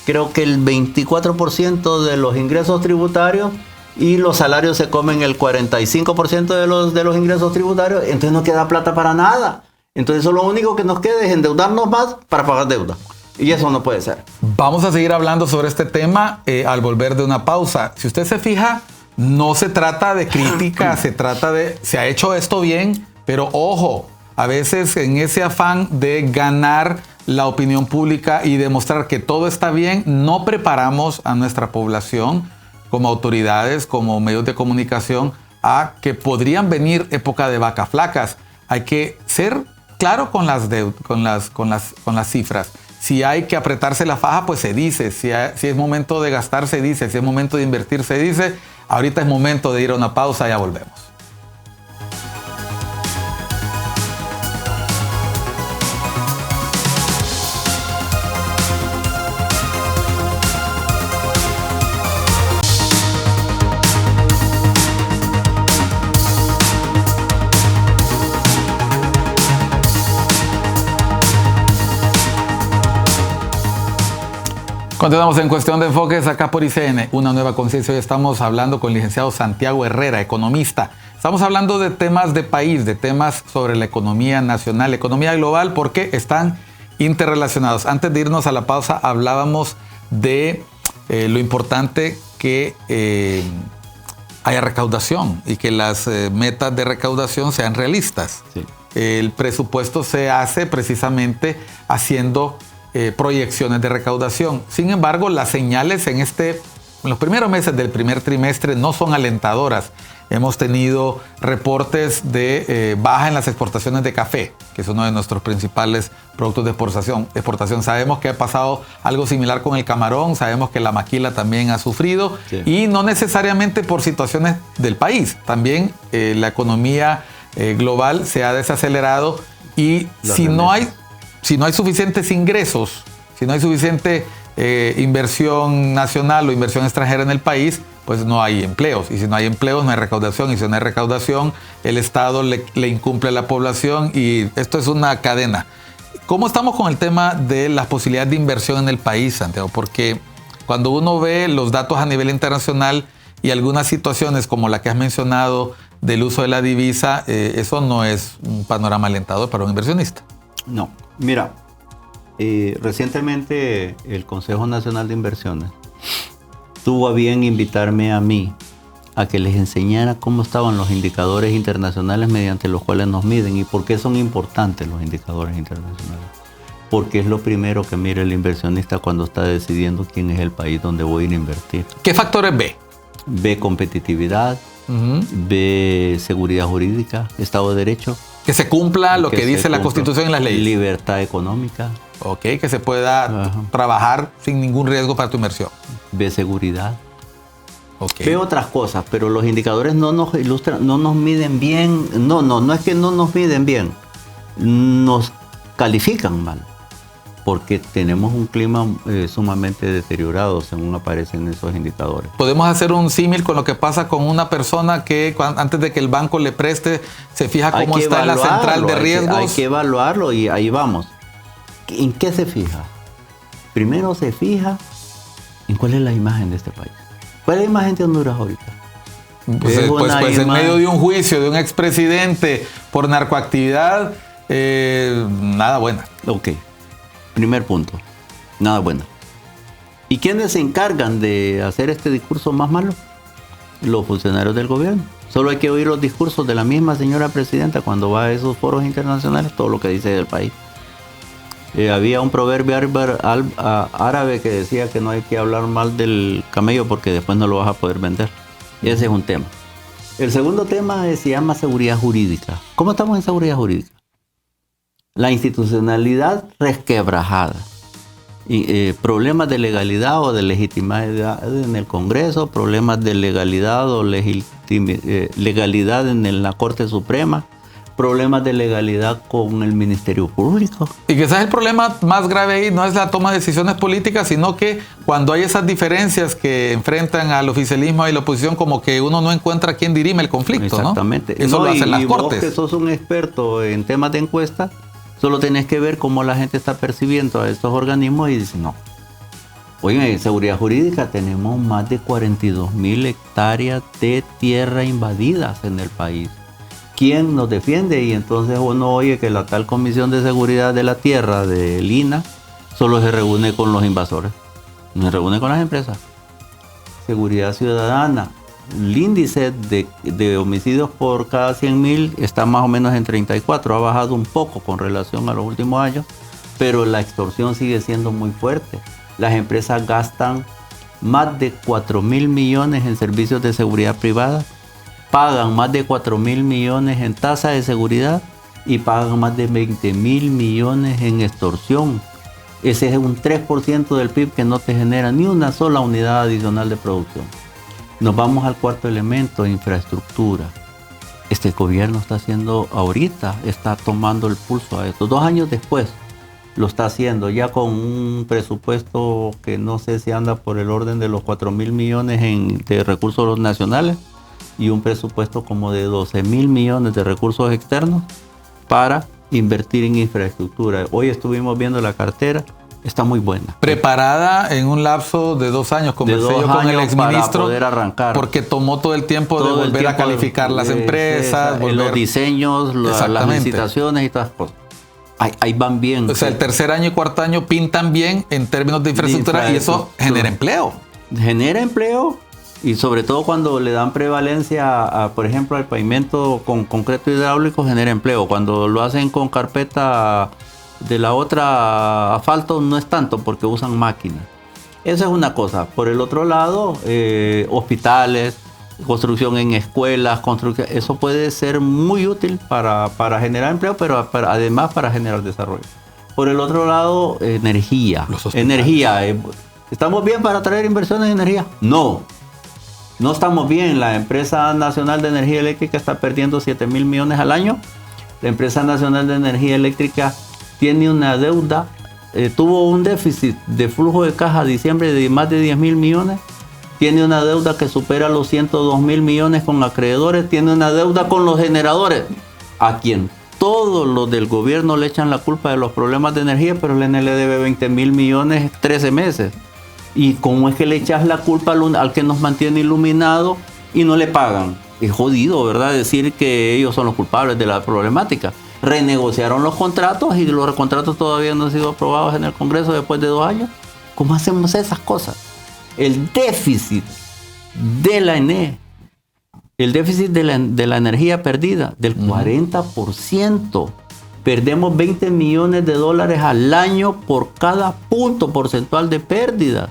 creo que el 24% de los ingresos tributarios, y los salarios se comen el 45% de los ingresos tributarios, entonces no queda plata para nada. Entonces eso lo único que nos queda es endeudarnos más para pagar deuda. Y eso no puede ser. Vamos a seguir hablando sobre este tema al volver de una pausa. Si usted se fija, no se trata de crítica, se ha hecho esto bien, pero ojo, a veces en ese afán de ganar la opinión pública y demostrar que todo está bien, no preparamos a nuestra población como autoridades, como medios de comunicación, a que podrían venir época de vacas flacas. Hay que ser claro con las cifras. Si hay que apretarse la faja, pues se dice. Si es momento de gastar, se dice. Si es momento de invertir, se dice. Ahorita es momento de ir a una pausa, ya volvemos. Continuamos en Cuestión de Enfoques acá por ICN, una nueva conciencia. Hoy estamos hablando con el licenciado Santiago Herrera, economista. Estamos hablando de temas de país, de temas sobre la economía nacional, economía global, porque están interrelacionados. Antes de irnos a la pausa, hablábamos de lo importante que haya recaudación y que las metas de recaudación sean realistas. Sí. El presupuesto se hace precisamente haciendo proyecciones de recaudación. Sin embargo, las señales en los primeros meses del primer trimestre no son alentadoras. Hemos tenido reportes de baja en las exportaciones de café, que es uno de nuestros principales productos de exportación. Sabemos que ha pasado algo similar con el camarón, sabemos que la maquila también ha sufrido, sí. Y no necesariamente por situaciones del país. También la economía global se ha desacelerado y si no hay suficientes ingresos, si no hay suficiente inversión nacional o inversión extranjera en el país, pues no hay empleos. Y si no hay empleos, no hay recaudación. Y si no hay recaudación, el Estado le incumple a la población. Y esto es una cadena. ¿Cómo estamos con el tema de las posibilidades de inversión en el país, Santiago? Porque cuando uno ve los datos a nivel internacional y algunas situaciones como la que has mencionado del uso de la divisa, eso no es un panorama alentador para un inversionista. No. Mira, recientemente el Consejo Nacional de Inversiones tuvo a bien invitarme a mí a que les enseñara cómo estaban los indicadores internacionales mediante los cuales nos miden y por qué son importantes los indicadores internacionales. Porque es lo primero que mira el inversionista cuando está decidiendo quién es el país donde voy a ir a invertir. ¿Qué factores ve? Ve competitividad, ve seguridad jurídica, Estado de Derecho. Que se cumpla lo que dice la Constitución y las leyes. Libertad económica. Ok, que se pueda trabajar sin ningún riesgo para tu inversión. Ve seguridad. Okay. Ve otras cosas, pero los indicadores no nos ilustran, no nos miden bien. No es que no nos miden bien. Nos califican mal. Porque tenemos un clima sumamente deteriorado según aparecen esos indicadores. Podemos hacer un símil con lo que pasa con una persona que antes de que el banco le preste se fija cómo está en la central de riesgos. Hay que evaluarlo y ahí vamos. ¿En qué se fija? Primero se fija en cuál es la imagen de este país. ¿Cuál es la imagen de Honduras ahorita? Pues en medio de un juicio de un expresidente por narcoactividad, nada buena. Ok. Primer punto, nada bueno. ¿Y quiénes se encargan de hacer este discurso más malo? Los funcionarios del gobierno. Solo hay que oír los discursos de la misma señora presidenta cuando va a esos foros internacionales, todo lo que dice del país. Había un proverbio árabe que decía que no hay que hablar mal del camello porque después no lo vas a poder vender. Ese es un tema. El segundo tema se llama seguridad jurídica. ¿Cómo estamos en seguridad jurídica? La institucionalidad resquebrajada. Problemas de legalidad o de legitimidad en el Congreso, problemas de legalidad o legalidad en la Corte Suprema, problemas de legalidad con el Ministerio Público. Y quizás el problema más grave ahí no es la toma de decisiones políticas, sino que cuando hay esas diferencias que enfrentan al oficialismo y la oposición, como que uno no encuentra quién dirime el conflicto. Exactamente. ¿No? Eso lo hacen las Cortes. Vos que sos un experto en temas de encuesta, solo tenés que ver cómo la gente está percibiendo a estos organismos y dices, no. Oigan, en seguridad jurídica tenemos más de 42,000 hectáreas de tierra invadidas en el país. ¿Quién nos defiende? Y entonces uno oye que la tal Comisión de Seguridad de la Tierra del INAH solo se reúne con los invasores, no se reúne con las empresas. Seguridad ciudadana, el índice de homicidios por cada 100,000 está más o menos en 34, ha bajado un poco con relación a los últimos años, pero la extorsión sigue siendo muy fuerte. Las empresas gastan más de 4,000 millones en servicios de seguridad privada, pagan más de 4,000 millones en tasa de seguridad y pagan más de 20,000 millones en extorsión. Ese es un 3% del PIB que no te genera ni una sola unidad adicional de producción. Nos vamos al cuarto elemento, infraestructura. Este gobierno está haciendo ahorita, está tomando el pulso a esto. 2 años después lo está haciendo ya con un presupuesto que no sé si anda por el orden de los 4,000 millones de recursos nacionales y un presupuesto como de 12,000 millones de recursos externos para invertir en infraestructura. Hoy estuvimos viendo la cartera, está muy buena. Preparada en un lapso de 2 años, conversé yo con el exministro, para poder arrancar. Porque tomó todo el tiempo de volver a calificar las empresas. Los diseños, las licitaciones y todas las cosas. Ahí van bien. O sea, el tercer año y cuarto año pintan bien en términos de infraestructura y eso genera empleo. Genera empleo. Y sobre todo cuando le dan prevalencia, por ejemplo, al pavimento con concreto hidráulico, genera empleo. Cuando lo hacen con carpeta de la otra asfalto, no es tanto porque usan máquinas. Esa es una cosa. Por el otro lado, hospitales, construcción en escuelas, eso puede ser muy útil para generar empleo, pero además para generar desarrollo. Por el otro lado, energía. ¿Estamos bien para traer inversiones en energía? No estamos bien. La Empresa Nacional de Energía Eléctrica está perdiendo 7,000 millones al año. La Empresa Nacional de Energía Eléctrica tiene una deuda, tuvo un déficit de flujo de caja a diciembre de más de 10,000 millones. Tiene una deuda que supera los 102,000 millones con acreedores. Tiene una deuda con los generadores, a quien todos los del gobierno le echan la culpa de los problemas de energía, pero el ENE le debe 20,000 millones 13 meses. ¿Y cómo es que le echas la culpa al que nos mantiene iluminado y no le pagan? Es jodido, ¿verdad? Decir que ellos son los culpables de la problemática. Renegociaron los contratos y los contratos todavía no han sido aprobados en el Congreso después de 2 años. ¿Cómo hacemos esas cosas? El déficit de la ENE, el déficit de la energía perdida, del 40%. Perdemos 20 millones de dólares al año por cada punto porcentual de pérdida.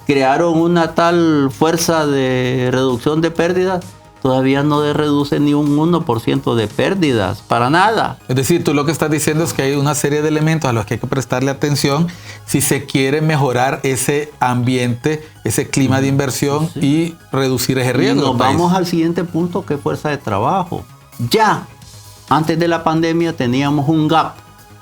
Crearon una tal fuerza de reducción de pérdidas, todavía no reduce ni un 1% de pérdidas, para nada. Es decir, tú lo que estás diciendo es que hay una serie de elementos a los que hay que prestarle atención si se quiere mejorar ese ambiente, ese clima de inversión y reducir ese riesgo. Y nos vamos al siguiente punto, que es fuerza de trabajo. Ya, antes de la pandemia teníamos un gap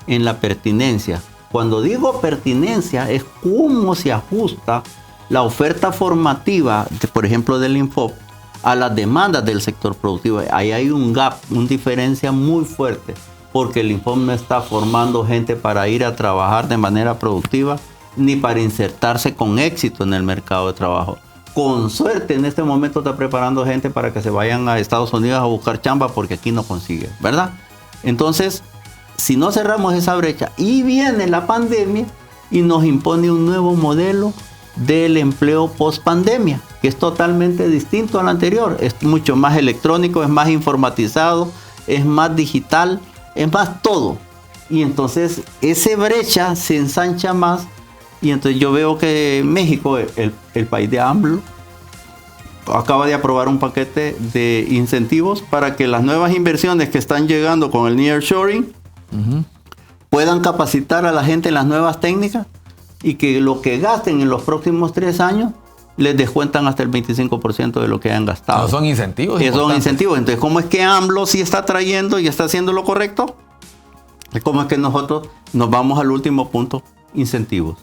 en la pertinencia. Cuando digo pertinencia es cómo se ajusta la oferta formativa, por ejemplo, del INFOP, a las demandas del sector productivo. Ahí hay un gap, una diferencia muy fuerte, porque el INFOP no está formando gente para ir a trabajar de manera productiva, ni para insertarse con éxito en el mercado de trabajo. Con suerte en este momento está preparando gente para que se vayan a Estados Unidos a buscar chamba porque aquí no consiguen, ¿verdad? Entonces, si no cerramos esa brecha y viene la pandemia y nos impone un nuevo modelo del empleo post pandemia, que es totalmente distinto al anterior, es mucho más electrónico, es más informatizado, es más digital, es más todo. Y entonces esa brecha se ensancha más. Y entonces yo veo que México, el país de AMLO, acaba de aprobar un paquete de incentivos para que las nuevas inversiones que están llegando con el nearshoring puedan capacitar a la gente en las nuevas técnicas y que lo que gasten en los próximos 3 años les descuentan hasta el 25% de lo que hayan gastado. No, son incentivos. Son incentivos. Entonces, ¿cómo es que AMLO sí está trayendo y está haciendo lo correcto? ¿Cómo es que nosotros nos vamos al último punto? Incentivos.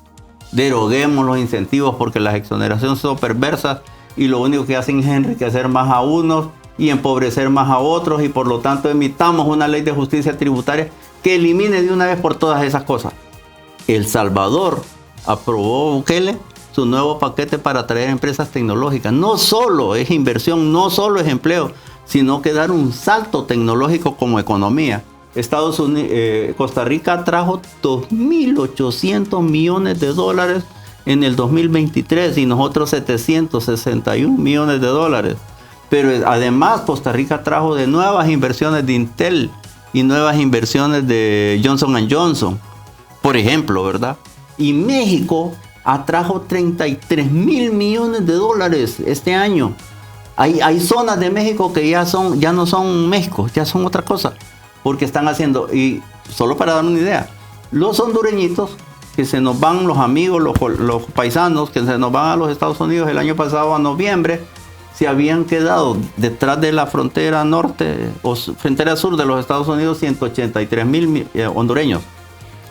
Deroguemos los incentivos porque las exoneraciones son perversas y lo único que hacen es enriquecer más a unos y empobrecer más a otros, y por lo tanto emitamos una ley de justicia tributaria que elimine de una vez por todas esas cosas. El Salvador aprobó, Bukele, su nuevo paquete para atraer empresas tecnológicas. No solo es inversión, no solo es empleo, sino que dar un salto tecnológico como economía. Costa Rica trajo 2.800 millones de dólares en el 2023 y nosotros 761 millones de dólares. Pero además Costa Rica trajo de nuevas inversiones de Intel y nuevas inversiones de Johnson & Johnson, por ejemplo, ¿verdad? Y México atrajo 33.000 millones de dólares este año. Hay zonas de México que ya no son México, ya son otra cosa, porque están haciendo, y solo para dar una idea, los hondureñitos que se nos van, los amigos, los paisanos que se nos van a los Estados Unidos el año pasado a noviembre, se habían quedado detrás de la frontera norte o frontera sur de los Estados Unidos 183.000 hondureños.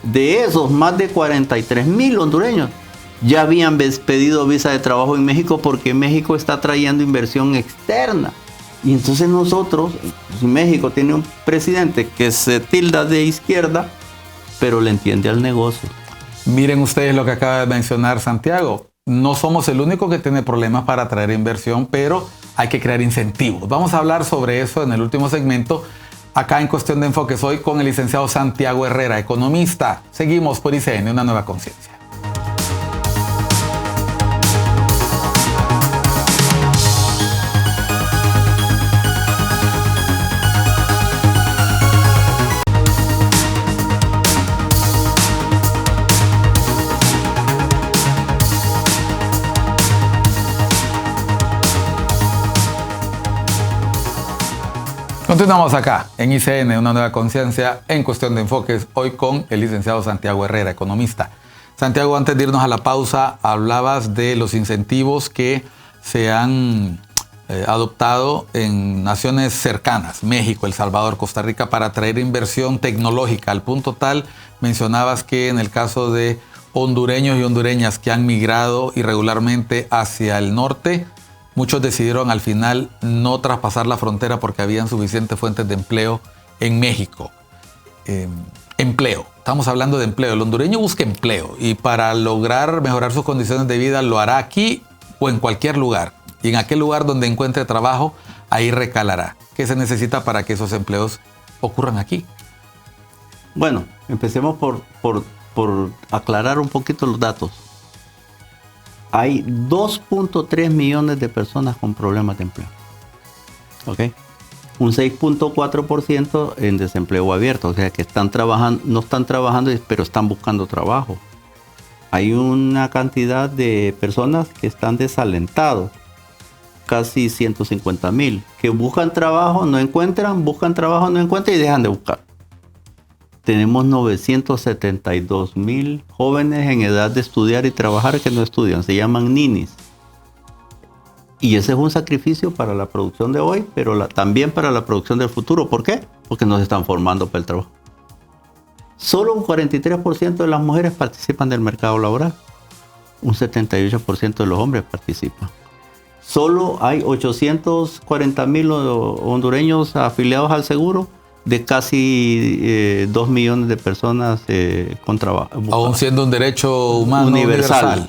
De esos, más de 43.000 hondureños ya habían pedido visa de trabajo en México porque México está trayendo inversión externa. Y entonces nosotros, México tiene un presidente que se tilda de izquierda, pero le entiende al negocio. Miren ustedes lo que acaba de mencionar Santiago. No somos el único que tiene problemas para atraer inversión, pero hay que crear incentivos. Vamos a hablar sobre eso en el último segmento, acá en Cuestión de Enfoques, hoy con el licenciado Santiago Herrera, economista. Seguimos por ICN, Una Nueva Conciencia. Continuamos acá en ICN, Una Nueva Conciencia, en Cuestión de Enfoques, hoy con el licenciado Santiago Herrera, economista. Santiago, antes de irnos a la pausa, hablabas de los incentivos que se han adoptado en naciones cercanas, México, El Salvador, Costa Rica, para atraer inversión tecnológica. Al punto tal, mencionabas que en el caso de hondureños y hondureñas que han migrado irregularmente hacia el norte, muchos decidieron al final no traspasar la frontera porque habían suficientes fuentes de empleo en México. Empleo, estamos hablando de empleo. El hondureño busca empleo y para lograr mejorar sus condiciones de vida lo hará aquí o en cualquier lugar. Y en aquel lugar donde encuentre trabajo, ahí recalará. ¿Qué se necesita para que esos empleos ocurran aquí? Bueno, empecemos por aclarar un poquito los datos. Hay 2.3 millones de personas con problemas de empleo. ¿Ok? Un 6.4% en desempleo abierto. O sea que están trabajando, no están trabajando, pero están buscando trabajo. Hay una cantidad de personas que están desalentados. Casi 150,000. Que buscan trabajo, no encuentran, buscan trabajo, no encuentran y dejan de buscar. Tenemos 972,000 jóvenes en edad de estudiar y trabajar que no estudian, se llaman ninis. Y ese es un sacrificio para la producción de hoy, pero también para la producción del futuro. ¿Por qué? Porque nos están formando para el trabajo. Solo un 43% de las mujeres participan del mercado laboral. Un 78% de los hombres participan. Solo hay 840,000 hondureños afiliados al seguro, de casi 2 millones de personas con trabajo. Aún siendo un derecho humano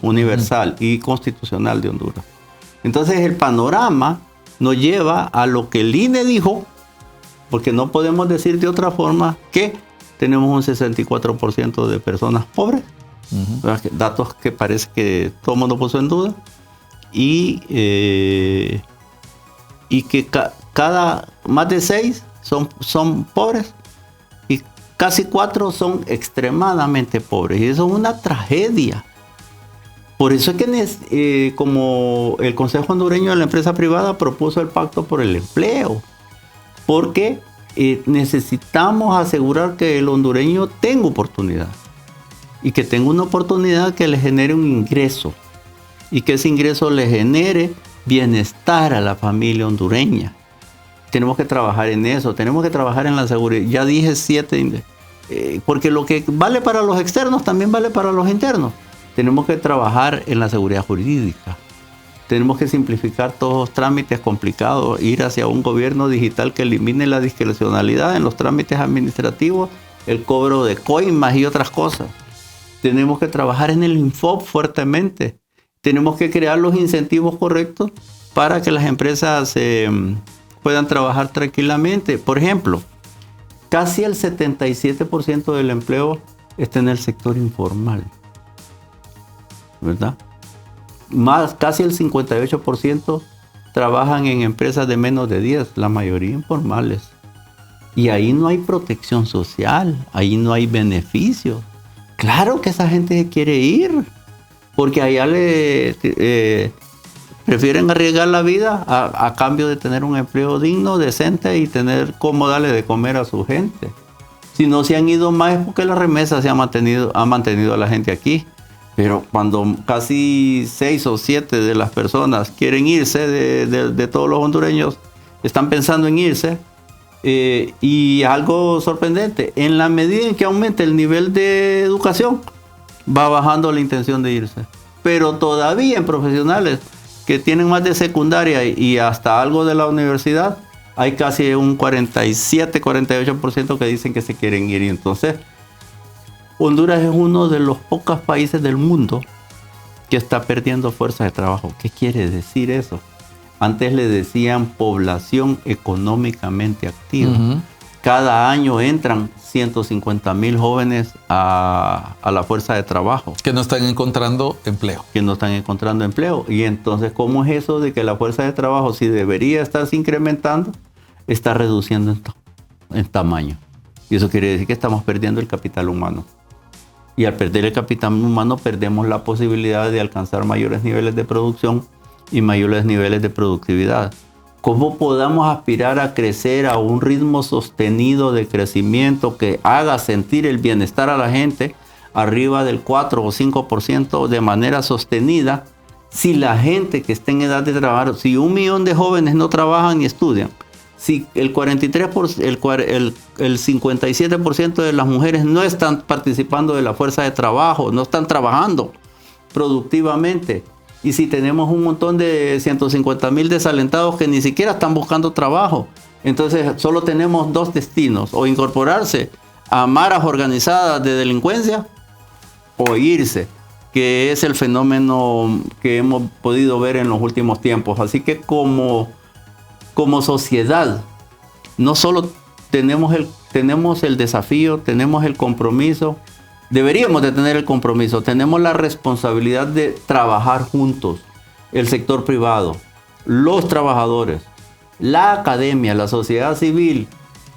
universal y constitucional de Honduras. Entonces el panorama nos lleva a lo que el INE dijo, porque no podemos decir de otra forma que tenemos un 64% de personas pobres, datos que parece que todo el mundo puso en duda, y que cada más de 6 son pobres y casi 4 son extremadamente pobres. Y eso es una tragedia. Por eso es que como el Consejo Hondureño de la Empresa Privada propuso el Pacto por el Empleo. Porque necesitamos asegurar que el hondureño tenga oportunidad. Y que tenga una oportunidad que le genere un ingreso. Y que ese ingreso le genere bienestar a la familia hondureña. Tenemos que trabajar en eso, tenemos que trabajar en la seguridad. Ya dije 7, porque lo que vale para los externos también vale para los internos. Tenemos que trabajar en la seguridad jurídica. Tenemos que simplificar todos los trámites complicados, ir hacia un gobierno digital que elimine la discrecionalidad en los trámites administrativos, el cobro de coimas y otras cosas. Tenemos que trabajar en el Infop fuertemente. Tenemos que crear los incentivos correctos para que las empresas puedan trabajar tranquilamente. Por ejemplo, casi el 77% del empleo está en el sector informal, ¿verdad? Casi el 58% trabajan en empresas de menos de 10, la mayoría informales. Y ahí no hay protección social, ahí no hay beneficios. Claro que esa gente se quiere ir, porque allá prefieren arriesgar la vida a cambio de tener un empleo digno, decente y tener cómo darle de comer a su gente. Si no se han ido más es porque la remesa ha mantenido a la gente aquí. Pero cuando casi 6 o 7 de las personas quieren irse, de todos los hondureños están pensando en irse, y algo sorprendente, en la medida en que aumenta el nivel de educación, va bajando la intención de irse. Pero todavía en profesionales que tienen más de secundaria y hasta algo de la universidad, hay casi un 47-48% que dicen que se quieren ir. Y entonces, Honduras es uno de los pocos países del mundo que está perdiendo fuerza de trabajo. ¿Qué quiere decir eso? Antes le decían población económicamente activa. Uh-huh. Cada año entran 150,000 jóvenes a la fuerza de trabajo. Que no están encontrando empleo. Y entonces, ¿cómo es eso de que la fuerza de trabajo, si debería estarse incrementando, está reduciendo en tamaño? Y eso quiere decir que estamos perdiendo el capital humano. Y al perder el capital humano, perdemos la posibilidad de alcanzar mayores niveles de producción y mayores niveles de productividad. ¿Cómo podamos aspirar a crecer a un ritmo sostenido de crecimiento que haga sentir el bienestar a la gente arriba del 4 o 5% de manera sostenida si la gente que está en edad de trabajar, si 1 millón de jóvenes no trabajan ni estudian, si el 57% de las mujeres no están participando de la fuerza de trabajo, no están trabajando productivamente? Y si tenemos un montón de 150,000 desalentados que ni siquiera están buscando trabajo, entonces solo tenemos 2 destinos: o incorporarse a maras organizadas de delincuencia o irse, que es el fenómeno que hemos podido ver en los últimos tiempos. Así que como sociedad, no solo tenemos el desafío, tenemos el compromiso. Deberíamos de tener el compromiso, tenemos la responsabilidad de trabajar juntos, el sector privado, los trabajadores, la academia, la sociedad civil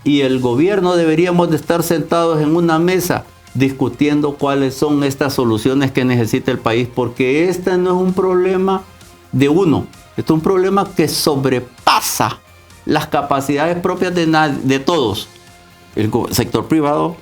y el gobierno. Deberíamos de estar sentados en una mesa discutiendo cuáles son estas soluciones que necesita el país, porque este no es un problema de uno, este es un problema que sobrepasa las capacidades propias de todos. El sector privado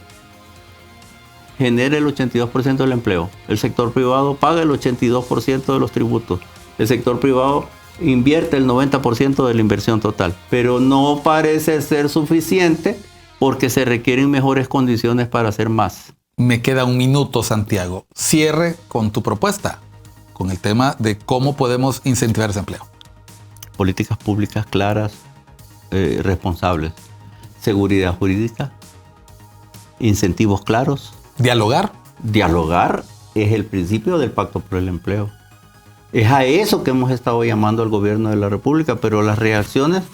genera el 82% del empleo. El sector privado paga el 82% de los tributos. El sector privado invierte el 90% de la inversión total. Pero no parece ser suficiente porque se requieren mejores condiciones para hacer más. Me queda 1 minuto, Santiago. Cierre con tu propuesta, con el tema de cómo podemos incentivar ese empleo. Políticas públicas claras, responsables. Seguridad jurídica. Incentivos claros. ¿Dialogar? Dialogar es el principio del Pacto por el Empleo. Es a eso que hemos estado llamando al gobierno de la República, pero las reacciones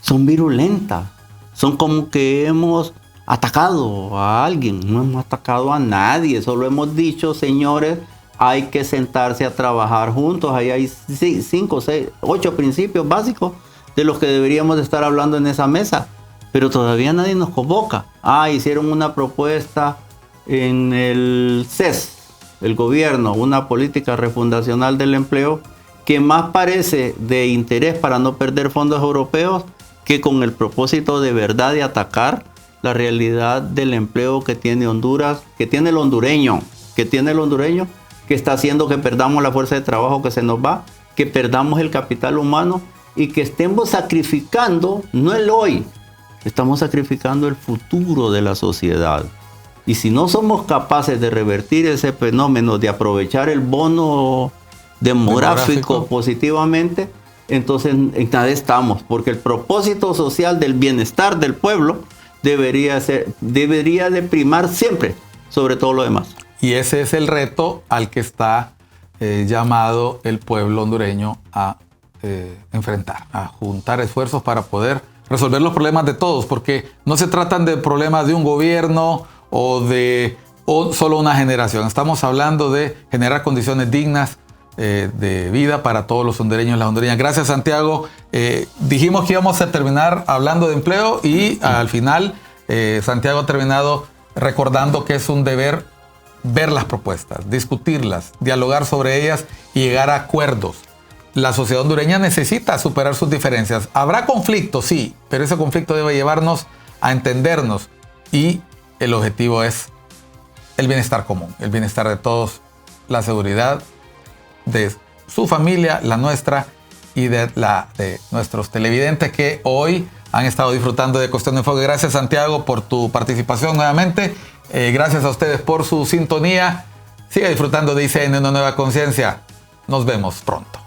son virulentas. Son como que hemos atacado a alguien. No hemos atacado a nadie, solo hemos dicho, señores, hay que sentarse a trabajar juntos. Ahí hay 5, 6, 8 principios básicos de los que deberíamos de estar hablando en esa mesa. pero todavía nadie nos convoca. Hicieron una propuesta en el CES, el gobierno, una política refundacional del empleo que más parece de interés para no perder fondos europeos que con el propósito de verdad de atacar la realidad del empleo que tiene Honduras, que tiene el hondureño, que está haciendo que perdamos la fuerza de trabajo que se nos va, que perdamos el capital humano y que estemos sacrificando, no el hoy, estamos sacrificando el futuro de la sociedad. Y si no somos capaces de revertir ese fenómeno, de aprovechar el bono demográfico positivamente, entonces en nada estamos, porque el propósito social del bienestar del pueblo debería de primar siempre sobre todo lo demás. Y ese es el reto al que está llamado el pueblo hondureño a enfrentar, a juntar esfuerzos para poder resolver los problemas de todos, porque no se tratan de problemas de un gobierno o solo una generación. Estamos hablando de generar condiciones dignas de vida para todos los hondureños y las hondureñas. Gracias, Santiago. Dijimos que íbamos a terminar hablando de empleo y al final Santiago ha terminado recordando que es un deber ver las propuestas, discutirlas, dialogar sobre ellas y llegar a acuerdos. La sociedad hondureña necesita superar sus diferencias. Habrá conflictos, sí, pero ese conflicto debe llevarnos a entendernos y el objetivo es el bienestar común, el bienestar de todos, la seguridad de su familia, la nuestra y de nuestros televidentes que hoy han estado disfrutando de Cuestión de Enfoque. Gracias, Santiago, por tu participación nuevamente. Gracias a ustedes por su sintonía. Siga disfrutando de ICN, una nueva conciencia. Nos vemos pronto.